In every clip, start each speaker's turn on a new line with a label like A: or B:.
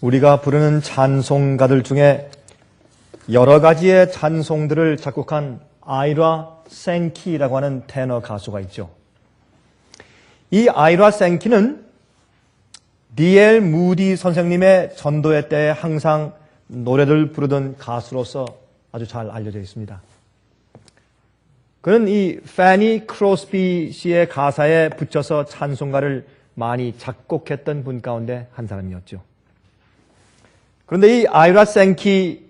A: 우리가 부르는 찬송가들 중에 여러 가지의 찬송들을 작곡한 아이라 생키라고 하는 테너 가수가 있죠. 이 아이라 생키는 D.L. 무디 선생님의 전도회 때 항상 노래를 부르던 가수로서 아주 잘 알려져 있습니다. 그는 이 패니 크로스비 씨의 가사에 붙여서 찬송가를 많이 작곡했던 분 가운데 한 사람이었죠. 그런데 이 아이라 생키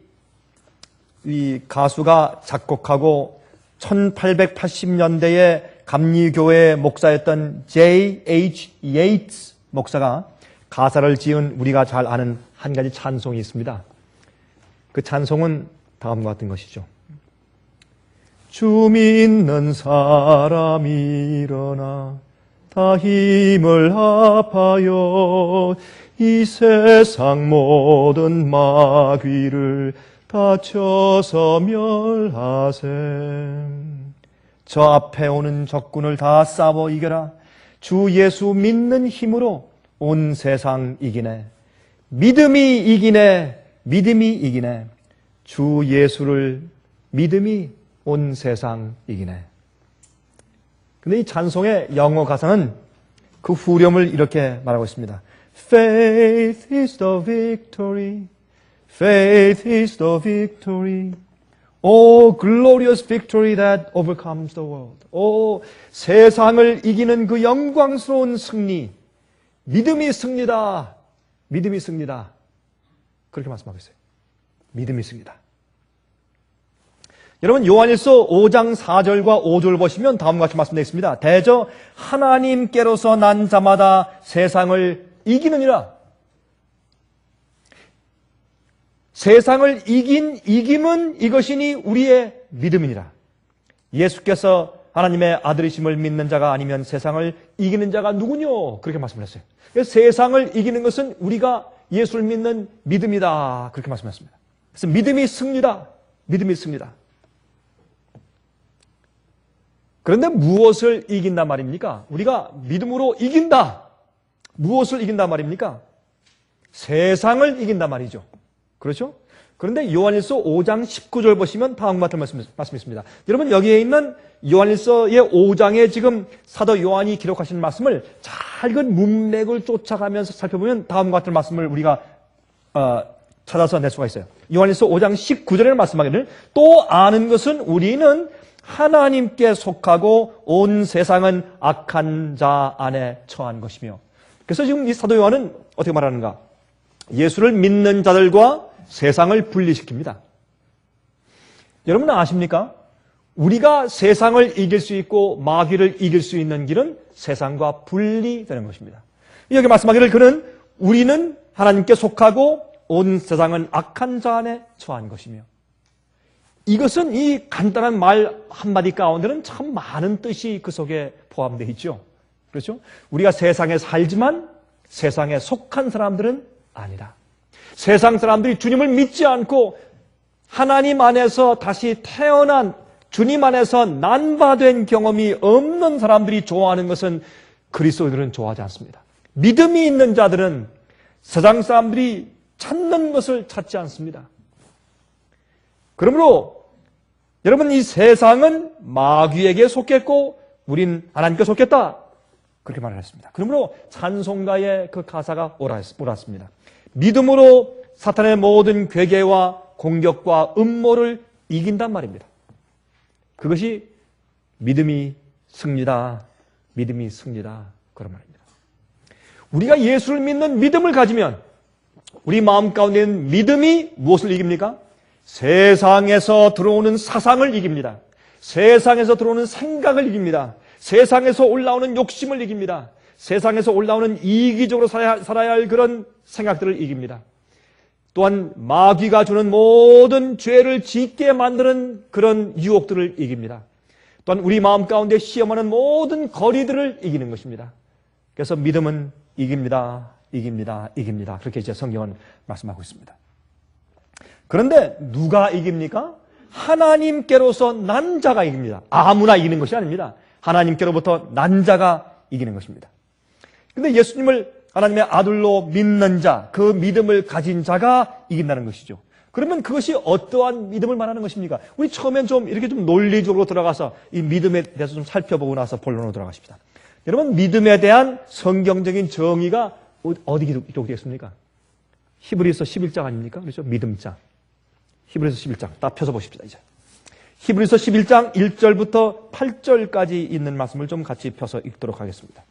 A: 이 가수가 작곡하고 1880년대에 감리교회 목사였던 J.H. 예이츠 목사가 가사를 지은 우리가 잘 아는 한 가지 찬송이 있습니다. 그 찬송은 다음과 같은 것이죠. 주 믿는 사람이 일어나 다 힘을 합하여 이 세상 모든 마귀를 다 쳐서 멸하세. 저 앞에 오는 적군을 다 싸워 이겨라. 주 예수 믿는 힘으로 온 세상 이기네. 믿음이 이기네. 믿음이 이기네. 주 예수를 믿음이 온 세상 이기네. 근데 이 찬송의 영어 가사는 그 후렴을 이렇게 말하고 있습니다. Faith is the victory. Faith is the victory. Oh, glorious victory that overcomes the world. Oh, 세상을 이기는 그 영광스러운 승리. 믿음이 승리다. 믿음이 승리다. 그렇게 말씀하고 있어요. 믿음이 승리다. 여러분 요한일서 5장 4절과 5절 보시면 다음과 같이 말씀되어 있습니다. 대저 하나님께로서 난 자마다 세상을 이기느니라. 세상을 이김은 이것이니 우리의 믿음이니라. 예수께서 하나님의 아들이심을 믿는 자가 아니면 세상을 이기는 자가 누구뇨? 그렇게 말씀을 했어요. 그래서 세상을 이기는 것은 우리가 예수를 믿는 믿음이다. 그렇게 말씀했습니다. 그래서 믿음이 승리다. 믿음이 승리다. 그런데 무엇을 이긴단 말입니까? 우리가 믿음으로 이긴다. 무엇을 이긴단 말입니까? 세상을 이긴단 말이죠. 그렇죠? 그런데 요한일서 5장 19절 보시면 다음과 같은 말씀이 있습니다. 여러분 여기에 있는 요한일서의 5장에 지금 사도 요한이 기록하신 말씀을 잘 그 문맥을 쫓아가면서 살펴보면 다음과 같은 말씀을 우리가 찾아서 낼 수가 있어요. 요한일서 5장 19절에 말씀하기를 또 아는 것은 우리는 하나님께 속하고 온 세상은 악한 자 안에 처한 것이며. 그래서 지금 이 사도 요한은 어떻게 말하는가? 예수를 믿는 자들과 세상을 분리시킵니다. 여러분 아십니까? 우리가 세상을 이길 수 있고 마귀를 이길 수 있는 길은 세상과 분리되는 것입니다. 여기 말씀하기를 그는 우리는 하나님께 속하고 온 세상은 악한 자 안에 처한 것이며. 이것은 이 간단한 말 한마디 가운데는 참 많은 뜻이 그 속에 포함되어 있죠. 그렇죠? 우리가 세상에 살지만 세상에 속한 사람들은 아니다. 세상 사람들이 주님을 믿지 않고 하나님 안에서 다시 태어난 주님 안에서 난바된 경험이 없는 사람들이 좋아하는 것은 그리스도인들은 좋아하지 않습니다. 믿음이 있는 자들은 세상 사람들이 찾는 것을 찾지 않습니다. 그러므로 여러분 이 세상은 마귀에게 속했고 우린 하나님께 속했다. 그렇게 말을 했습니다. 그러므로 찬송가의 그 가사가 옳았습니다. 믿음으로 사탄의 모든 괴계와 공격과 음모를 이긴단 말입니다. 그것이 믿음이 승리다. 믿음이 승리다. 그런 말입니다. 우리가 예수를 믿는 믿음을 가지면 우리 마음 가운데 있는 믿음이 무엇을 이깁니까? 세상에서 들어오는 사상을 이깁니다. 세상에서 들어오는 생각을 이깁니다. 세상에서 올라오는 욕심을 이깁니다. 세상에서 올라오는 이기적으로 살아야 할 그런 생각들을 이깁니다. 또한 마귀가 주는 모든 죄를 짓게 만드는 그런 유혹들을 이깁니다. 또한 우리 마음 가운데 시험하는 모든 거리들을 이기는 것입니다. 그래서 믿음은 이깁니다. 이깁니다. 이깁니다. 그렇게 이제 성경은 말씀하고 있습니다. 그런데 누가 이깁니까? 하나님께로서 난 자가 이깁니다. 아무나 이기는 것이 아닙니다. 하나님께로부터 난 자가 이기는 것입니다. 근데 예수님을 하나님의 아들로 믿는 자, 그 믿음을 가진 자가 이긴다는 것이죠. 그러면 그것이 어떠한 믿음을 말하는 것입니까? 우리 처음엔 좀 이렇게 좀 논리적으로 들어가서 이 믿음에 대해서 좀 살펴보고 나서 본론으로 들어가십시다. 여러분, 믿음에 대한 성경적인 정의가 어디 기록되겠습니까? 히브리서 11장 아닙니까? 그렇죠? 믿음장. 히브리서 11장. 딱 펴서 보십시다, 이제. 히브리서 11장 1절부터 8절까지 있는 말씀을 좀 같이 펴서 읽도록 하겠습니다.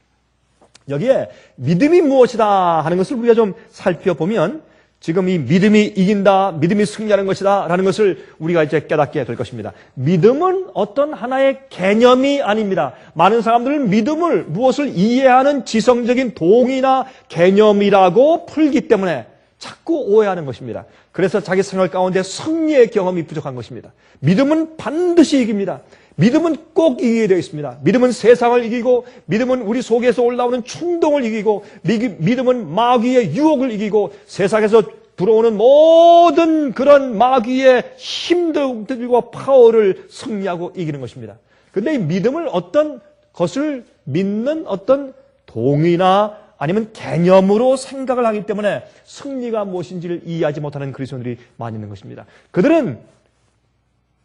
A: 여기에 믿음이 무엇이다 하는 것을 우리가 좀 살펴보면 지금 이 믿음이 이긴다, 믿음이 승리하는 것이다 라는 것을 우리가 이제 깨닫게 될 것입니다. 믿음은 어떤 하나의 개념이 아닙니다. 많은 사람들은 믿음을 무엇을 이해하는 지성적인 동의나 개념이라고 풀기 때문에 자꾸 오해하는 것입니다. 그래서 자기 생활 가운데 승리의 경험이 부족한 것입니다. 믿음은 반드시 이깁니다. 믿음은 꼭 이기게 되어 있습니다. 믿음은 세상을 이기고, 믿음은 우리 속에서 올라오는 충동을 이기고, 믿음은 마귀의 유혹을 이기고, 세상에서 들어오는 모든 그런 마귀의 힘들과 파워를 승리하고 이기는 것입니다. 그런데 이 믿음을 어떤 것을 믿는 어떤 동의나 아니면 개념으로 생각을 하기 때문에 승리가 무엇인지를 이해하지 못하는 그리스도인들이 많이 있는 것입니다. 그들은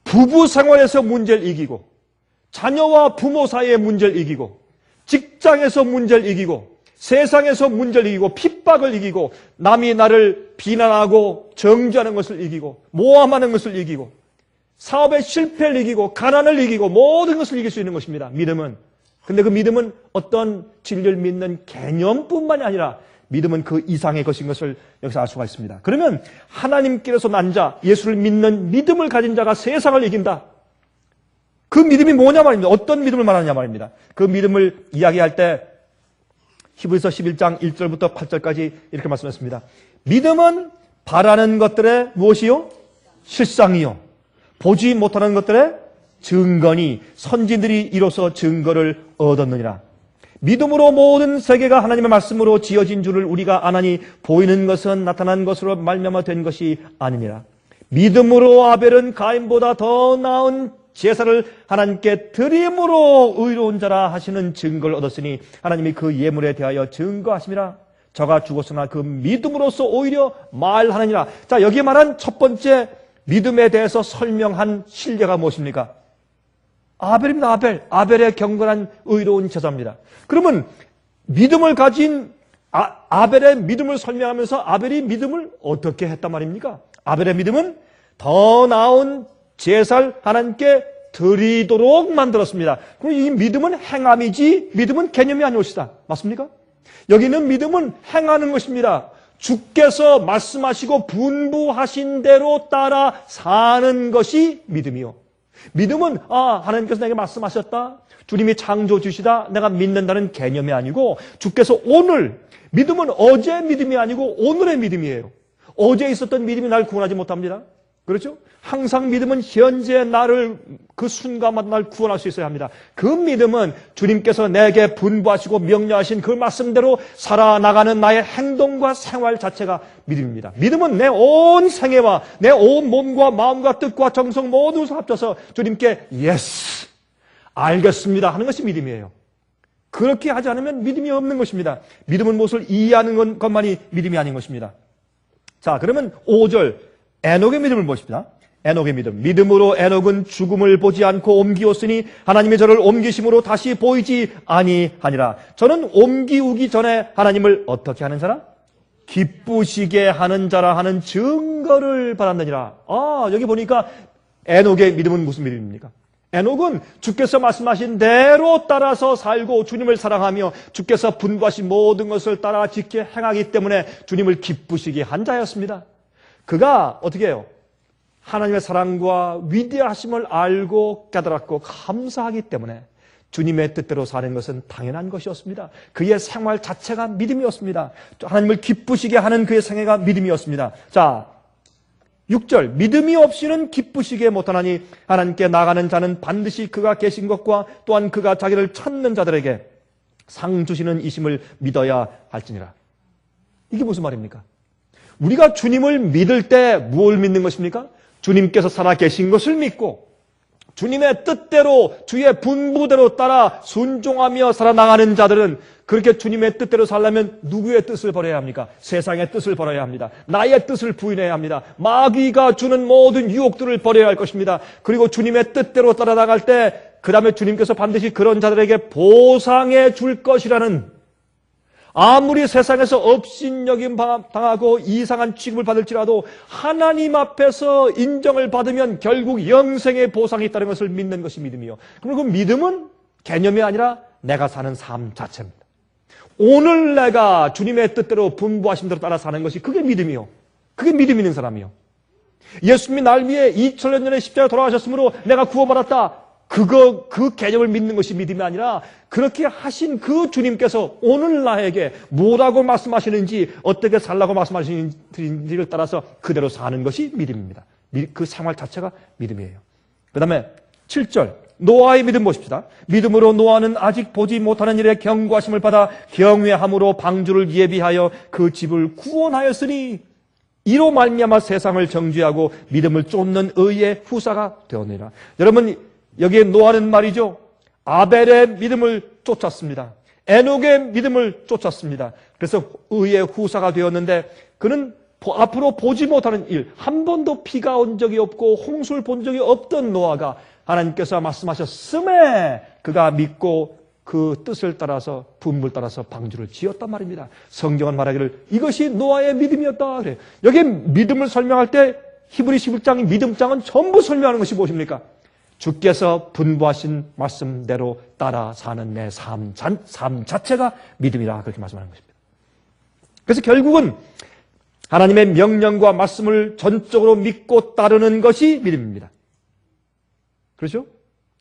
A: 부부 생활에서 문제를 이기고, 자녀와 부모 사이의 문제를 이기고, 직장에서 문제를 이기고, 세상에서 문제를 이기고, 핍박을 이기고, 남이 나를 비난하고 정죄하는 것을 이기고, 모함하는 것을 이기고, 사업의 실패를 이기고, 가난을 이기고, 모든 것을 이길 수 있는 것입니다. 믿음은. 근데 그 믿음은 어떤 진리를 믿는 개념뿐만이 아니라 믿음은 그 이상의 것인 것을 여기서 알 수가 있습니다. 그러면 하나님께서 난 자, 예수를 믿는 믿음을 가진 자가 세상을 이긴다. 그 믿음이 뭐냐 말입니다. 어떤 믿음을 말하느냐 말입니다. 그 믿음을 이야기할 때 히브리서 11장 1절부터 8절까지 이렇게 말씀했습니다. 믿음은 바라는 것들의 무엇이요? 실상이요. 보지 못하는 것들의 증거니 선지들이 이로써 증거를 얻었느니라. 믿음으로 모든 세계가 하나님의 말씀으로 지어진 줄을 우리가 아나니 보이는 것은 나타난 것으로 말미암아 된 것이 아니니라. 믿음으로 아벨은 가인보다 더 나은 제사를 하나님께 드림으로 의로운 자라 하시는 증거를 얻었으니 하나님이 그 예물에 대하여 증거하심이라. 저가 죽었으나 그 믿음으로써 오히려 말하느니라. 자, 여기에 말한 첫 번째 믿음에 대해서 설명한 신뢰가 무엇입니까? 아벨입니다. 아벨의 경건한 의로운 제사입니다. 그러면 믿음을 가진 아벨의 믿음을 설명하면서 아벨이 믿음을 어떻게 했단 말입니까? 아벨의 믿음은 더 나은 제사를 하나님께 드리도록 만들었습니다. 그럼 이 믿음은 행함이지 믿음은 개념이 아닌 것이다. 맞습니까? 여기는 믿음은 행하는 것입니다. 주께서 말씀하시고 분부하신 대로 따라 사는 것이 믿음이요. 믿음은 하나님께서 내게 말씀하셨다. 주님이 창조주시다. 내가 믿는다는 개념이 아니고 주께서 오늘, 믿음은 어제의 믿음이 아니고 오늘의 믿음이에요. 어제 있었던 믿음이 날 구원하지 못합니다. 그렇죠? 항상 믿음은 현재 나를 그 순간마다 날 구원할 수 있어야 합니다. 그 믿음은 주님께서 내게 분부하시고 명령하신 그 말씀대로 살아나가는 나의 행동과 생활 자체가 믿음입니다. 믿음은 내 온 생애와 내 온 몸과 마음과 뜻과 정성 모두 합쳐서 주님께 예스, 알겠습니다 하는 것이 믿음이에요. 그렇게 하지 않으면 믿음이 없는 것입니다. 믿음은 무엇을 이해하는 것만이 믿음이 아닌 것입니다. 자, 그러면 5절 에녹의 믿음을 보십시다. 에녹의 믿음. 믿음으로 에녹은 죽음을 보지 않고 옮기었으니 하나님이 저를 옮기심으로 다시 보이지 아니하니라. 저는 옮기우기 전에 하나님을 어떻게 하는 자라? 기쁘시게 하는 자라 하는 증거를 받았느니라. 여기 보니까 에녹의 믿음은 무슨 믿음입니까? 에녹은 주께서 말씀하신 대로 따라서 살고 주님을 사랑하며 주께서 분부하신 모든 것을 따라 지켜 행하기 때문에 주님을 기쁘시게 한 자였습니다. 그가 어떻게 해요? 하나님의 사랑과 위대하심을 알고 깨달았고 감사하기 때문에 주님의 뜻대로 사는 것은 당연한 것이었습니다. 그의 생활 자체가 믿음이었습니다. 하나님을 기쁘시게 하는 그의 생애가 믿음이었습니다. 자, 6절 믿음이 없이는 기쁘시게 못하나니 하나님께 나가는 자는 반드시 그가 계신 것과 또한 그가 자기를 찾는 자들에게 상 주시는 이심을 믿어야 할지니라. 이게 무슨 말입니까? 우리가 주님을 믿을 때 무엇을 믿는 것입니까? 주님께서 살아계신 것을 믿고 주님의 뜻대로 주의 분부대로 따라 순종하며 살아나가는 자들은 그렇게 주님의 뜻대로 살려면 누구의 뜻을 버려야 합니까? 세상의 뜻을 버려야 합니다. 나의 뜻을 부인해야 합니다. 마귀가 주는 모든 유혹들을 버려야 할 것입니다. 그리고 주님의 뜻대로 따라나갈 때 그 다음에 주님께서 반드시 그런 자들에게 보상해 줄 것이라는, 아무리 세상에서 업신여김 당하고 이상한 취급을 받을지라도 하나님 앞에서 인정을 받으면 결국 영생의 보상이 있다는 것을 믿는 것이 믿음이요. 그리고 그 믿음은 개념이 아니라 내가 사는 삶 자체입니다. 오늘 내가 주님의 뜻대로 분부하신 대로 따라 사는 것이 그게 믿음이요. 그게 믿음 있는 사람이요. 예수님이 날 위해 2000년 전에 십자가에 돌아가셨으므로 내가 구원받았다. 그 개념을 믿는 것이 믿음이 아니라 그렇게 하신 그 주님께서 오늘 나에게 뭐라고 말씀하시는지, 어떻게 살라고 말씀하시는지를 따라서 그대로 사는 것이 믿음입니다. 그 생활 자체가 믿음이에요. 그 다음에 7절 노아의 믿음 보십시다. 믿음으로 노아는 아직 보지 못하는 일에 경고하심을 받아 경외함으로 방주를 예비하여 그 집을 구원하였으니 이로 말미암아 세상을 정죄하고 믿음을 쫓는 의의 후사가 되었느니라. 여러분, 여기에 노아는 말이죠, 아벨의 믿음을 쫓았습니다. 에녹의 믿음을 쫓았습니다. 그래서 의의 후사가 되었는데 그는 앞으로 보지 못하는 일, 한 번도 비가 온 적이 없고 홍수를 본 적이 없던 노아가 하나님께서 말씀하셨음에 그가 믿고 그 뜻을 따라서 분부를 따라서 방주를 지었단 말입니다. 성경은 말하기를 이것이 노아의 믿음이었다 그래요. 여기 믿음을 설명할 때 히브리 11장의 믿음장은 전부 설명하는 것이 무엇입니까? 주께서 분부하신 말씀대로 따라 사는 내 삶 자체가 믿음이라 그렇게 말씀하는 것입니다. 그래서 결국은 하나님의 명령과 말씀을 전적으로 믿고 따르는 것이 믿음입니다. 그렇죠?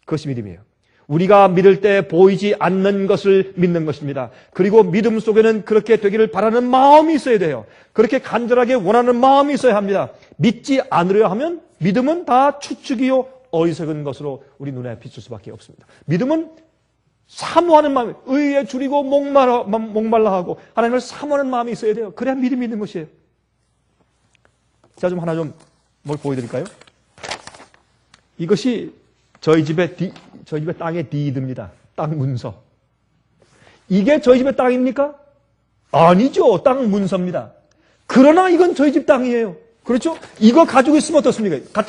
A: 그것이 믿음이에요. 우리가 믿을 때 보이지 않는 것을 믿는 것입니다. 그리고 믿음 속에는 그렇게 되기를 바라는 마음이 있어야 돼요. 그렇게 간절하게 원하는 마음이 있어야 합니다. 믿지 않으려 하면 믿음은 다 추측이요 어리석은 것으로 우리 눈에 비출 수밖에 없습니다. 믿음은 사모하는 마음이, 의에 줄이고 목말라 하고 하나님을 사모하는 마음이 있어야 돼요. 그래야 믿음이 있는 것이에요. 제가 하나 뭘 보여드릴까요? 이것이 저희 집의 땅의 디드입니다. 땅 문서. 이게 저희 집의 땅입니까? 아니죠. 땅 문서입니다. 그러나 이건 저희 집 땅이에요. 그렇죠? 이거 가지고 있으면 어떻습니까?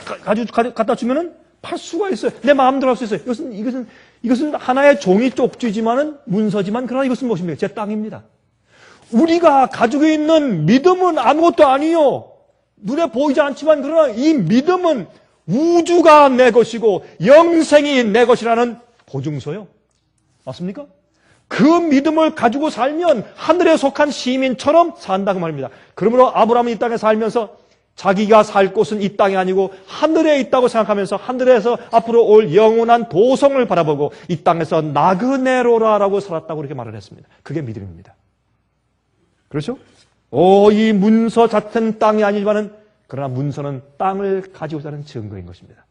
A: 갖다 주면은 팔 수가 있어요. 내 마음대로 할 수 있어요. 이것은 하나의 종이 쪽지지만은 문서지만 그러나 이것은 무엇입니까? 제 땅입니다. 우리가 가지고 있는 믿음은 아무것도 아니요. 눈에 보이지 않지만 그러나 이 믿음은 우주가 내 것이고 영생이 내 것이라는 보증서요. 맞습니까? 그 믿음을 가지고 살면 하늘에 속한 시민처럼 산다고 말입니다. 그러므로 아브라함은 이 땅에 살면서 자기가 살 곳은 이 땅이 아니고 하늘에 있다고 생각하면서 하늘에서 앞으로 올 영원한 도성을 바라보고 이 땅에서 나그네로라라고 살았다고 그렇게 말을 했습니다. 그게 믿음입니다. 그렇죠? 이 문서 자체는 땅이 아니지만은 그러나 문서는 땅을 가지고 사는 증거인 것입니다.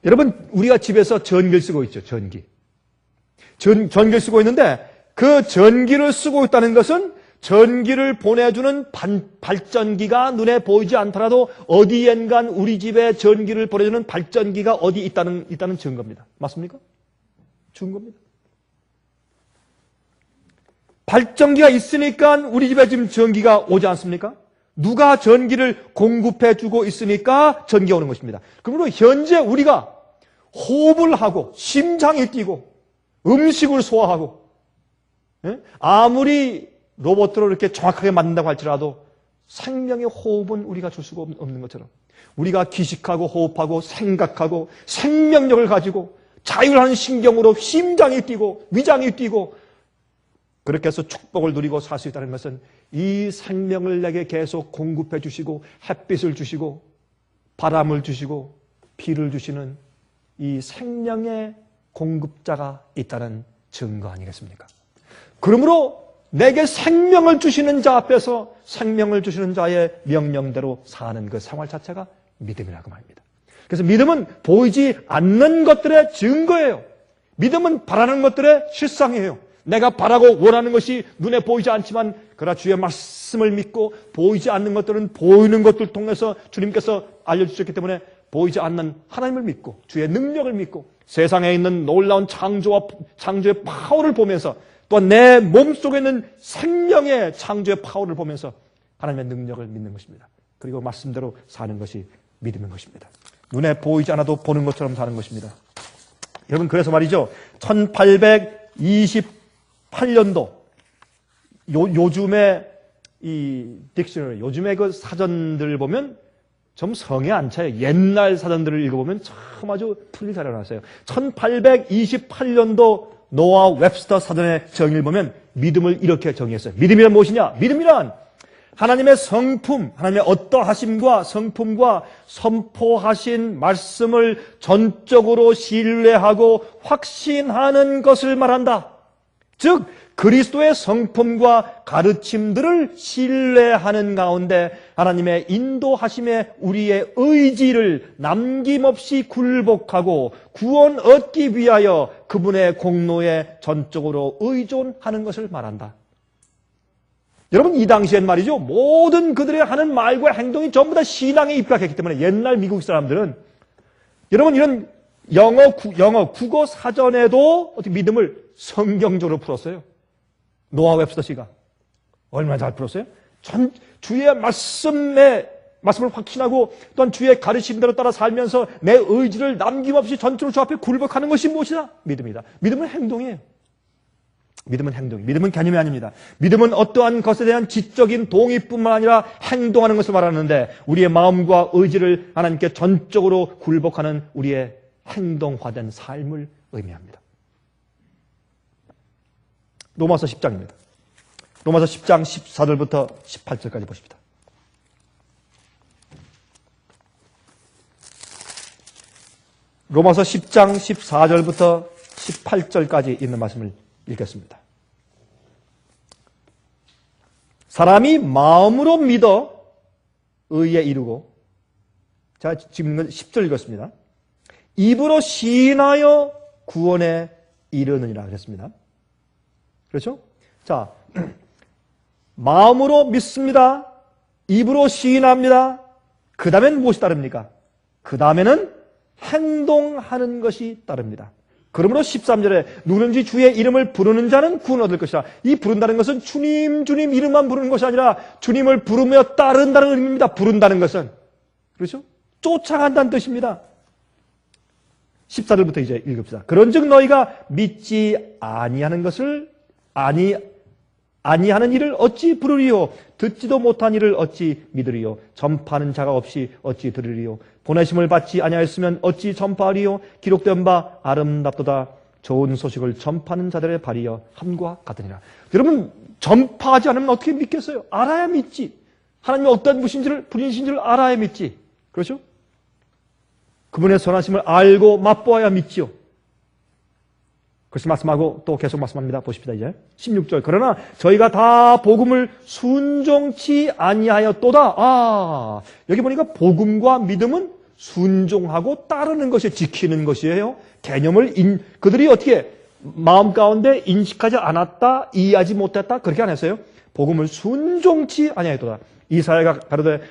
A: 여러분, 우리가 집에서 전기를 쓰고 있죠. 전기를 쓰고 있는데 그 전기를 쓰고 있다는 것은 전기를 보내주는 발전기가 눈에 보이지 않더라도 어디엔간 우리 집에 전기를 보내주는 발전기가 어디 있다는 증거입니다. 맞습니까? 증거입니다. 발전기가 있으니까 우리 집에 지금 전기가 오지 않습니까? 누가 전기를 공급해주고 있으니까 전기가 오는 것입니다. 그러므로 현재 우리가 호흡을 하고 심장이 뛰고 음식을 소화하고 아무리 로봇으로 이렇게 정확하게 만든다고 할지라도 생명의 호흡은 우리가 줄 수가 없는 것처럼 우리가 기식하고 호흡하고 생각하고 생명력을 가지고 자율하는 신경으로 심장이 뛰고 위장이 뛰고 그렇게 해서 축복을 누리고 살 수 있다는 것은 이 생명을 내게 계속 공급해 주시고 햇빛을 주시고 바람을 주시고 비를 주시는 이 생명의 공급자가 있다는 증거 아니겠습니까? 그러므로 내게 생명을 주시는 자 앞에서 생명을 주시는 자의 명령대로 사는 그 생활 자체가 믿음이라고 말입니다. 그래서 믿음은 보이지 않는 것들의 증거예요. 믿음은 바라는 것들의 실상이에요. 내가 바라고 원하는 것이 눈에 보이지 않지만 그러나 주의 말씀을 믿고 보이지 않는 것들은 보이는 것들 통해서 주님께서 알려주셨기 때문에 보이지 않는 하나님을 믿고 주의 능력을 믿고 세상에 있는 놀라운 창조의 파워를 보면서 또한 내 몸속에 있는 생명의 창조의 파워를 보면서 하나님의 능력을 믿는 것입니다. 그리고 말씀대로 사는 것이 믿음인 것입니다. 눈에 보이지 않아도 보는 것처럼 사는 것입니다. 여러분, 그래서 말이죠. 1828년도 요즘에 이 딕셔너리, 요즘에 그 사전들 보면 좀 성에 안 차요. 옛날 사전들을 읽어보면 참 아주 풀리 잘 해놨어요. 1828년도 노아 웹스터 사전의 정의를 보면 믿음을 이렇게 정의했어요. 믿음이란 무엇이냐? 믿음이란 하나님의 성품, 하나님의 어떠하심과 성품과 선포하신 말씀을 전적으로 신뢰하고 확신하는 것을 말한다. 즉 그리스도의 성품과 가르침들을 신뢰하는 가운데 하나님의 인도하심에 우리의 의지를 남김없이 굴복하고 구원 얻기 위하여 그분의 공로에 전적으로 의존하는 것을 말한다. 여러분, 이 당시엔 말이죠, 모든 그들의 하는 말과 행동이 전부 다 신앙에 입각했기 때문에 옛날 미국 사람들은 여러분 이런 영어 국어 사전에도 어떻게 믿음을 성경적으로 풀었어요. 노아 웹스터 씨가 얼마나 잘 풀었어요? 주의 말씀을 확신하고 또한 주의 가르침대로 따라 살면서 내 의지를 남김없이 전적으로 주 앞에 굴복하는 것이 무엇이다? 믿음이다. 믿음은 행동이에요. 믿음은 행동이에요. 믿음은 개념이 아닙니다. 믿음은 어떠한 것에 대한 지적인 동의뿐만 아니라 행동하는 것을 말하는데 우리의 마음과 의지를 하나님께 전적으로 굴복하는 우리의 행동화된 삶을 의미합니다. 로마서 10장입니다. 로마서 10장 14절부터 18절까지 보십니다. 로마서 10장 14절부터 18절까지 있는 말씀을 읽겠습니다. 사람이 마음으로 믿어 의에 이르고, 자, 지금 10절 읽었습니다. 입으로 시인하여 구원에 이르느니라 그랬습니다. 그렇죠? 자, 마음으로 믿습니다. 입으로 시인합니다. 그 다음엔 무엇이 따릅니까? 그 다음에는 행동하는 것이 따릅니다. 그러므로 13절에 누구든지 주의 이름을 부르는 자는 구원 얻을 것이라. 이 부른다는 것은 주님 이름만 부르는 것이 아니라 주님을 부르며 따른다는 의미입니다. 부른다는 것은. 그렇죠? 쫓아간다는 뜻입니다. 14절부터 이제 읽읍시다. 그런즉 너희가 믿지 아니하는 일을 어찌 부르리요? 듣지도 못한 일을 어찌 믿으리요? 전파하는 자가 없이 어찌 들으리요? 보내심을 받지 아니하였으면 어찌 전파하리요? 기록된 바 아름답도다. 좋은 소식을 전파하는 자들의 발이여 함과 같으니라. 여러분, 전파하지 않으면 어떻게 믿겠어요? 알아야 믿지. 하나님이 어떤 분이신지를 알아야 믿지. 그렇죠? 그분의 선하심을 알고 맛보아야 믿지요. 그래서 말씀하고 또 계속 말씀합니다. 보십시다. 이제 16절. 그러나 저희가 다 복음을 순종치 아니하였도다. 여기 보니까 복음과 믿음은 순종하고 따르는 것이 지키는 것이에요. 개념을 그들이 어떻게 마음 가운데 인식하지 않았다, 이해하지 못했다 그렇게 안 했어요. 복음을 순종치 아니하였도다. 이사야가 가로되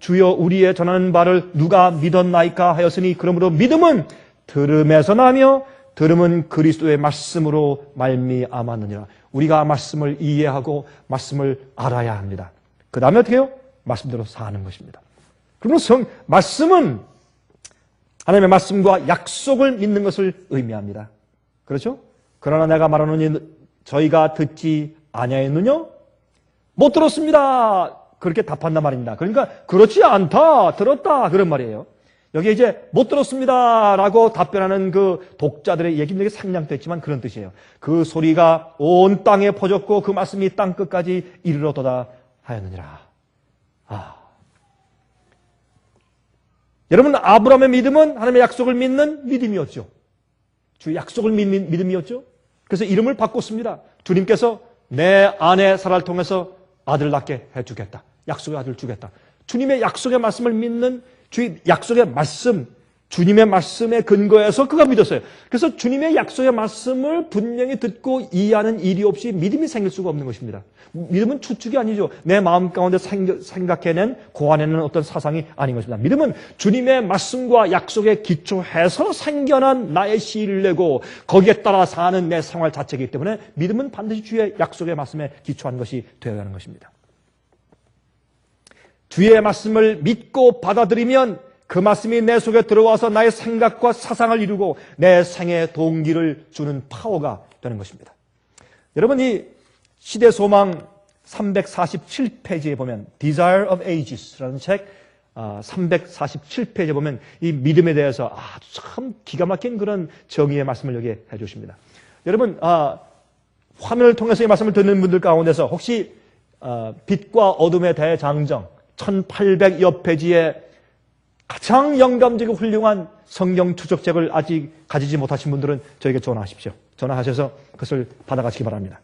A: 주여 우리의 전하는 바를 누가 믿었나이까 하였으니 그러므로 믿음은 들음에서 나며 들음은 그리스도의 말씀으로 말미암았느니라. 우리가 말씀을 이해하고 말씀을 알아야 합니다. 그 다음에 어떻게 해요? 말씀대로 사는 것입니다. 그러면 말씀은 하나님의 말씀과 약속을 믿는 것을 의미합니다. 그렇죠? 그러나 내가 말하노니 저희가 듣지 아니하였느냐? 못 들었습니다. 그렇게 답한단 말입니다. 그러니까 그렇지 않다, 들었다 그런 말이에요. 여기 이제 못 들었습니다 라고 답변하는 그 독자들의 얘기는 되게 상냥됐지만 그런 뜻이에요. 그 소리가 온 땅에 퍼졌고 그 말씀이 땅 끝까지 이르러도다 하였느니라. 여러분, 아브라함의 믿음은 하나님의 약속을 믿는 믿음이었죠. 주의 약속을 믿는 믿음이었죠. 그래서 이름을 바꿨습니다. 주님께서 내 아내 사라를 통해서 아들 낳게 해주겠다. 약속의 아들을 주겠다. 주님의 약속의 말씀을 믿는 주의 약속의 말씀, 주님의 말씀에 근거해서 그가 믿었어요. 그래서 주님의 약속의 말씀을 분명히 듣고 이해하는 일이 없이 믿음이 생길 수가 없는 것입니다. 믿음은 추측이 아니죠. 내 마음 가운데 생각해낸, 고안해낸 어떤 사상이 아닌 것입니다. 믿음은 주님의 말씀과 약속에 기초해서 생겨난 나의 신뢰고 거기에 따라 사는 내 생활 자체이기 때문에 믿음은 반드시 주의 약속의 말씀에 기초한 것이 되어야 하는 것입니다. 주의 말씀을 믿고 받아들이면 그 말씀이 내 속에 들어와서 나의 생각과 사상을 이루고 내 생의 동기를 주는 파워가 되는 것입니다. 여러분, 이 시대소망 347페이지에 보면 Desire of Ages라는 책 347페이지에 보면 이 믿음에 대해서 참 기가 막힌 그런 정의의 말씀을 여기에 해주십니다. 여러분, 화면을 통해서 이 말씀을 듣는 분들 가운데서 혹시 빛과 어둠의 대장정 1800여 페이지의 가장 영감적이고 훌륭한 성경 추적책을 아직 가지지 못하신 분들은 저에게 전화하십시오. 전화하셔서 그것을 받아가시기 바랍니다.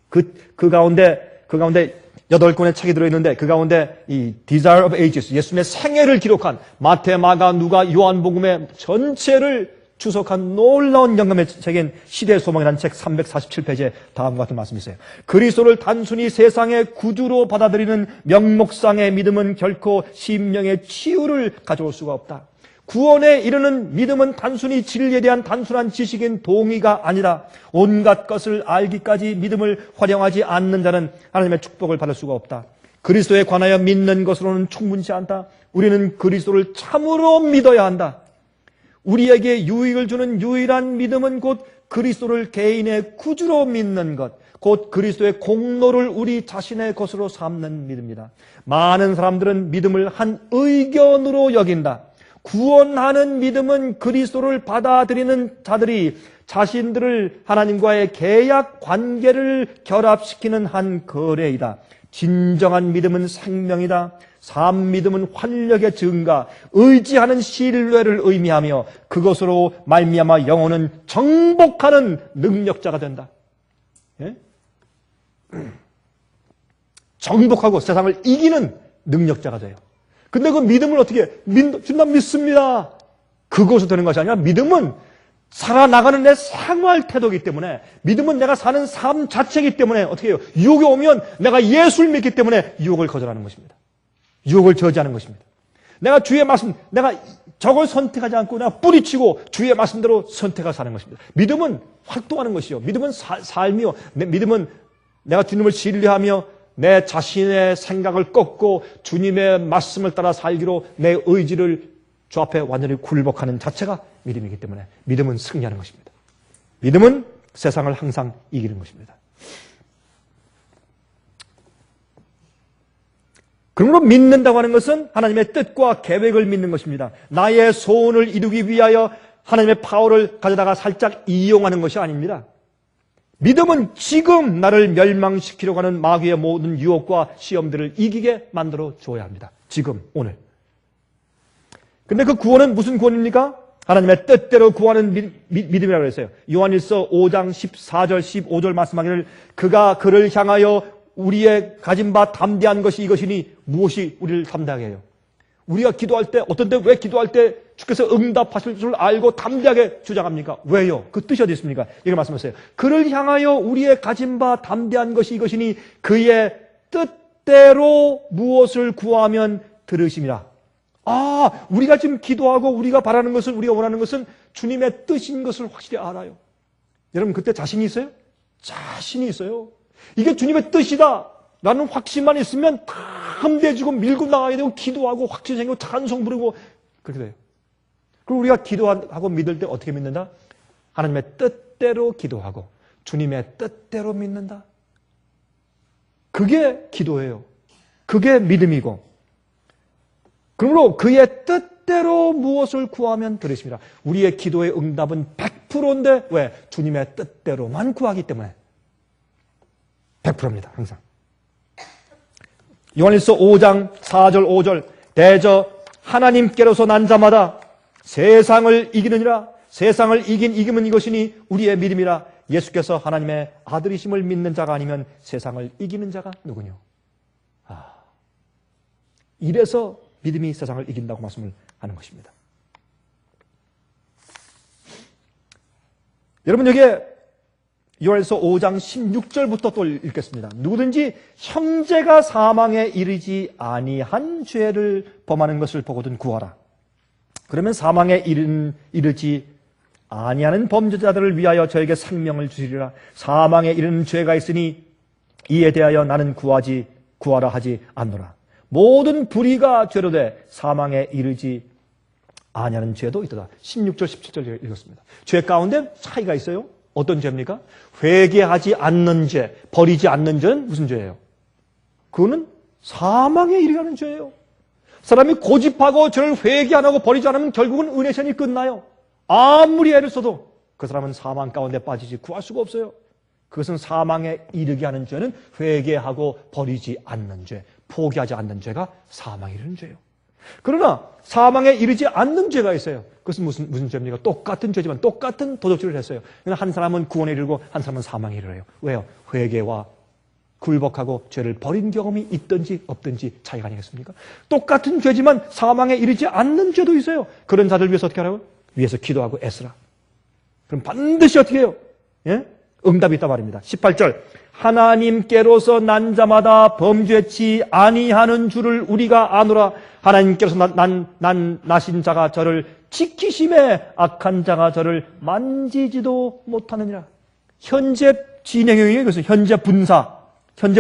A: 그 가운데 8권의 책이 들어있는데 그 가운데 이 Desire of Ages, 예수님의 생애를 기록한 마태, 마가, 누가, 요한복음의 전체를 주석한 놀라운 영감의 책인 시대의 소망이라는 책 347페이지에 다음과 같은 말씀이 있어요. 그리스도를 단순히 세상의 구주로 받아들이는 명목상의 믿음은 결코 심령의 치유를 가져올 수가 없다. 구원에 이르는 믿음은 단순히 진리에 대한 단순한 지식인 동의가 아니라 온갖 것을 알기까지 믿음을 활용하지 않는 자는 하나님의 축복을 받을 수가 없다. 그리스도에 관하여 믿는 것으로는 충분치 않다. 우리는 그리스도를 참으로 믿어야 한다. 우리에게 유익을 주는 유일한 믿음은 곧 그리스도를 개인의 구주로 믿는 것, 곧 그리스도의 공로를 우리 자신의 것으로 삼는 믿음이다. 많은 사람들은 믿음을 한 의견으로 여긴다. 구원하는 믿음은 그리스도를 받아들이는 자들이 자신들을 하나님과의 계약 관계를 결합시키는 한 거래이다. 진정한 믿음은 생명이다. 삶 믿음은 활력의 증가, 의지하는 신뢰를 의미하며 그것으로 말미암아 영혼은 정복하는 능력자가 된다. 예? 정복하고 세상을 이기는 능력자가 돼요. 근데 그 믿음을 어떻게 난 믿습니다. 그것으로 되는 것이 아니라 믿음은 살아나가는 내 생활 태도이기 때문에, 믿음은 내가 사는 삶 자체이기 때문에 어떻게 해요? 유혹이 오면 내가 예수를 믿기 때문에 유혹을 거절하는 것입니다. 유혹을 저지하는 것입니다. 내가 주의 말씀, 내가 저걸 선택하지 않고 내가 뿌리치고 주의 말씀대로 선택하고 사는 것입니다. 믿음은 활동하는 것이요. 믿음은 삶이요. 믿음은 내가 주님을 신뢰하며 내 자신의 생각을 꺾고 주님의 말씀을 따라 살기로 내 의지를 주 앞에 완전히 굴복하는 자체가 믿음이기 때문에 믿음은 승리하는 것입니다. 믿음은 세상을 항상 이기는 것입니다. 그러므로 믿는다고 하는 것은 하나님의 뜻과 계획을 믿는 것입니다. 나의 소원을 이루기 위하여 하나님의 파워를 가져다가 살짝 이용하는 것이 아닙니다. 믿음은 지금 나를 멸망시키려고 하는 마귀의 모든 유혹과 시험들을 이기게 만들어 줘야 합니다. 지금, 오늘. 근데 그 구원은 무슨 구원입니까? 하나님의 뜻대로 구하는 믿음이라고 했어요. 요한일서 5장 14절 15절 말씀하기를 그가 그를 향하여 우리의 가진 바 담대한 것이 이것이니 무엇이 우리를 담대하게 해요? 우리가 기도할 때, 어떤 때 왜 기도할 때 주께서 응답하실 줄 알고 담대하게 주장합니까? 왜요? 그 뜻이 어디 있습니까? 이걸 말씀하세요. 그를 향하여 우리의 가진 바 담대한 것이 이것이니 그의 뜻대로 무엇을 구하면 들으심이라. 우리가 지금 기도하고 우리가 바라는 것을, 우리가 원하는 것은 주님의 뜻인 것을 확실히 알아요. 여러분 그때 자신이 있어요? 자신이 있어요. 이게 주님의 뜻이다 라는 확신만 있으면 담대해지고 밀고 나가게 되고 기도하고 확신 생기고 찬송 부르고 그렇게 돼요. 그리고 우리가 기도하고 믿을 때 어떻게 믿는다? 하나님의 뜻대로 기도하고 주님의 뜻대로 믿는다. 그게 기도예요. 그게 믿음이고, 그러므로 그의 뜻대로 무엇을 구하면 들으십니다. 우리의 기도의 응답은 100%인데 왜? 주님의 뜻대로만 구하기 때문에 100%입니다. 항상. 요한일서 5장 4절 5절 대저 하나님께로서 난 자마다 세상을 이기느니라. 세상을 이김은 이것이니 우리의 믿음이라. 예수께서 하나님의 아들이심을 믿는 자가 아니면 세상을 이기는 자가 누구뇨? 이래서 믿음이 세상을 이긴다고 말씀을 하는 것입니다. 여러분 여기에 요한일서 5장 16절부터 또 읽겠습니다. 누구든지 형제가 사망에 이르지 아니한 죄를 범하는 것을 보거든 구하라. 그러면 사망에 이르지 아니하는 범죄자들을 위하여 저에게 생명을 주시리라. 사망에 이르는 죄가 있으니 이에 대하여 나는 구하라 하지 않노라. 모든 불의가 죄로 돼 사망에 이르지 아니하는 죄도 있도다. 16절 17절 읽었습니다. 죄 가운데 차이가 있어요. 어떤 죄입니까? 회개하지 않는 죄, 버리지 않는 죄는 무슨 죄예요? 그거는 사망에 이르게 하는 죄예요. 사람이 고집하고 죄를 회개 안 하고 버리지 않으면 결국은 은혜 시간이 끝나요. 아무리 애를 써도 그 사람은 사망 가운데 빠지지 구할 수가 없어요. 그것은 사망에 이르게 하는 죄는 회개하고 버리지 않는 죄, 포기하지 않는 죄가 사망에 이르는 죄예요. 그러나 사망에 이르지 않는 죄가 있어요. 그것은 무슨 죄입니까? 똑같은 죄지만 똑같은 도덕질을 했어요. 그러나 한 사람은 구원에 이르고 한 사람은 사망에 이르래요. 왜요? 회개와 굴복하고 죄를 버린 경험이 있든지 없든지 차이가 아니겠습니까? 똑같은 죄지만 사망에 이르지 않는 죄도 있어요. 그런 자들 위해서 어떻게 하라고요? 위해서 기도하고 애쓰라. 그럼 반드시 어떻게 해요? 예? 응답이 있단 말입니다. 18절 하나님께로서 난 자마다 범죄치 아니하는 줄을 우리가 아노라. 하나님께로서 나신 자가 저를 지키심에 악한 자가 저를 만지지도 못하느니라. 현재 진행형이에요. 이것은 현재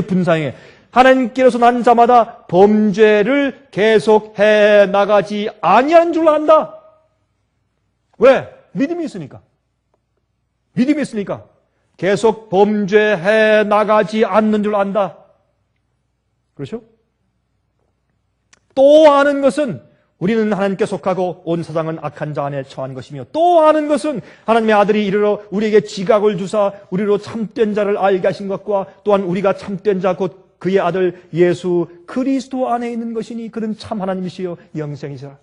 A: 분사형에 하나님께로서 난 자마다 범죄를 계속해 나가지 아니한 줄 안다. 왜? 믿음이 있으니까. 계속 범죄해 나가지 않는 줄 안다. 그렇죠? 또 아는 것은 우리는 하나님께 속하고 온 세상은 악한 자 안에 처한 것이며, 또 아는 것은 하나님의 아들이 이르러 우리에게 지각을 주사 우리로 참된 자를 알게 하신 것과 또한 우리가 참된 자 곧 그의 아들 예수 그리스도 안에 있는 것이니 그는 참 하나님이시요 영생이시라.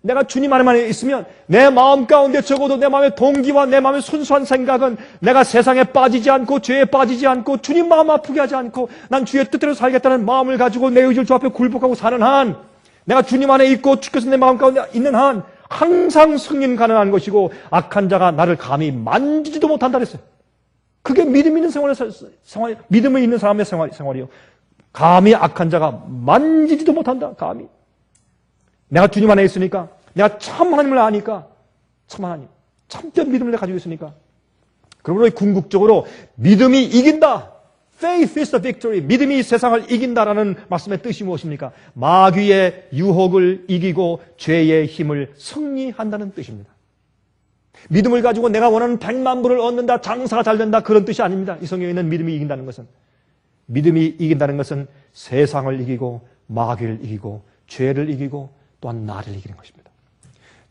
A: 내가 주님 안에만 있으면 내 마음 가운데 적어도 내 마음의 동기와 내 마음의 순수한 생각은 내가 세상에 빠지지 않고 죄에 빠지지 않고 주님 마음 아프게 하지 않고 난 주의 뜻대로 살겠다는 마음을 가지고 내 의지를 주 앞에 굴복하고 사는 한, 내가 주님 안에 있고 주께서 내 마음 가운데 있는 한 항상 승인 가능한 것이고 악한 자가 나를 감히 만지지도 못한다 그랬어요. 그게 믿음 있는 생활, 믿음이 있는 사람의 생활이요. 감히 악한 자가 만지지도 못한다. 감히. 내가 주님 안에 있으니까, 내가 참 하나님을 아니까, 참 하나님, 참된 믿음을 내가 가지고 있으니까. 그러므로 궁극적으로 믿음이 이긴다. Faith is the victory. 믿음이 세상을 이긴다라는 말씀의 뜻이 무엇입니까? 마귀의 유혹을 이기고 죄의 힘을 승리한다는 뜻입니다. 믿음을 가지고 내가 원하는 100만 불을 얻는다, 장사가 잘 된다, 그런 뜻이 아닙니다. 이 성경에 있는 믿음이 이긴다는 것은. 믿음이 이긴다는 것은 세상을 이기고 마귀를 이기고 죄를 이기고 또한 나를 이기는 것입니다.